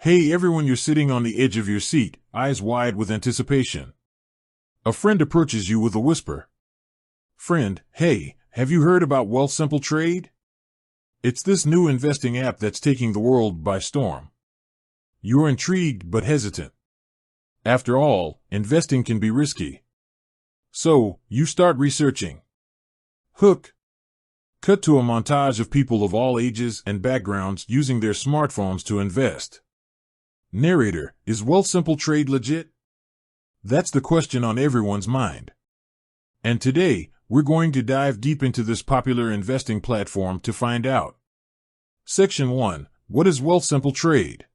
Hey everyone, you're sitting on the edge of your seat, eyes wide with anticipation. A friend approaches you with a whisper. Friend, hey, have you heard about Wealthsimple Trade? It's this new investing app that's taking the world by storm. You're intrigued but hesitant. After all, investing can be risky. So, you start researching. Hook. Cut to a montage of people of all ages and backgrounds using their smartphones to invest. Narrator, is Wealthsimple Trade legit? That's the question on everyone's mind. And today, we're going to dive deep into this popular investing platform to find out. Section 1. What is Wealthsimple Trade?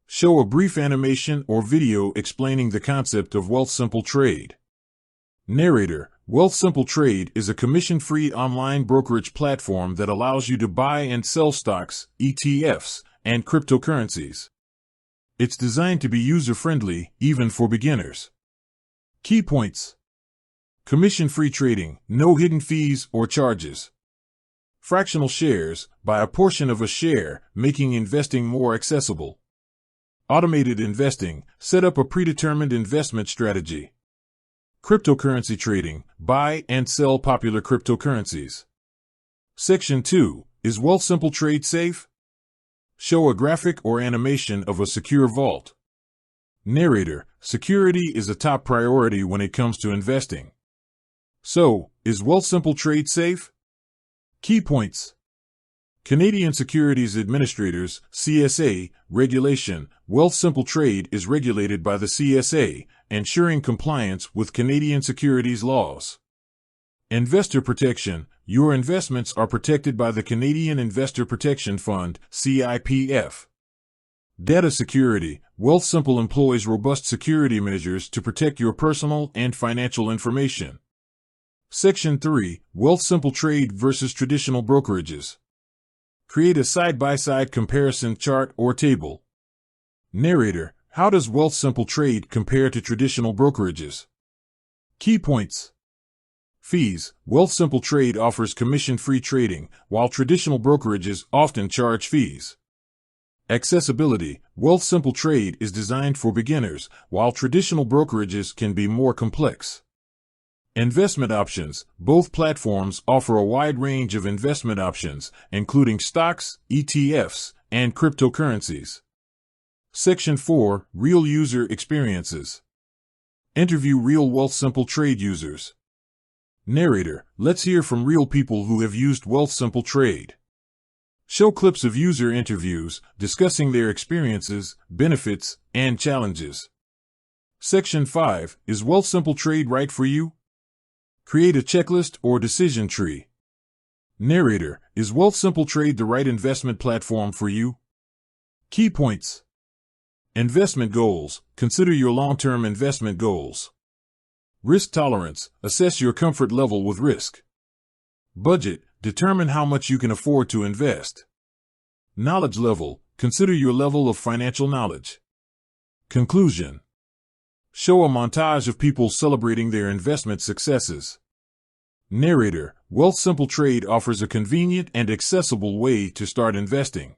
Show a brief animation or video explaining the concept of Wealthsimple Trade. Narrator, Wealthsimple Trade is a commission-free online brokerage platform that allows you to buy and sell stocks, ETFs, and cryptocurrencies. It's designed to be user-friendly, even for beginners. Key points. Commission-free trading, no hidden fees or charges. Fractional shares, buy a portion of a share, making investing more accessible. Automated investing, set up a predetermined investment strategy. Cryptocurrency trading, buy and sell popular cryptocurrencies. Section 2, is Wealthsimple Trade safe? Show a graphic or animation of a secure vault. Narrator, security is a top priority when it comes to investing. So, is Wealthsimple Trade safe? Key points. Canadian Securities Administrators, CSA, regulation. Wealthsimple Trade is regulated by the CSA, ensuring compliance with Canadian securities laws. Investor protection. Your investments are protected by the Canadian Investor Protection Fund, CIPF. Data security. Wealthsimple employs robust security measures to protect your personal and financial information. Section 3. Wealthsimple Trade versus traditional brokerages. Create a side-by-side comparison chart or table. Narrator, how does Wealthsimple Trade compare to traditional brokerages? Key points. Fees. Wealthsimple Trade offers commission-free trading, while traditional brokerages often charge fees. Accessibility. Wealthsimple Trade is designed for beginners, while traditional brokerages can be more complex. Investment options. Both platforms offer a wide range of investment options, including stocks, ETFs, and cryptocurrencies. Section 4. Real user experiences. Interview real Wealthsimple Trade users. Narrator, let's hear from real people who have used Wealthsimple Trade. Show clips of user interviews discussing their experiences, benefits, and challenges. Section 5. Is Wealthsimple Trade right for you? Create a checklist or decision tree. Narrator, is Wealthsimple Trade the right investment platform for you? Key points. Investment goals. Consider your long-term investment goals. Risk tolerance. Assess your comfort level with risk. Budget. Determine how much you can afford to invest. Knowledge level. Consider your level of financial knowledge. Conclusion. Show a montage of people celebrating their investment successes. Narrator, Wealthsimple Trade offers a convenient and accessible way to start investing.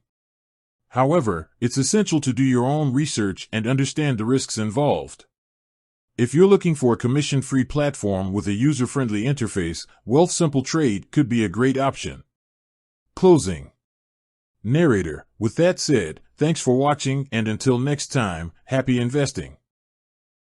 However, it's essential to do your own research and understand the risks involved. If you're looking for a commission-free platform with a user-friendly interface, Wealthsimple Trade could be a great option. Closing. Narrator, with that said, thanks for watching and until next time, happy investing.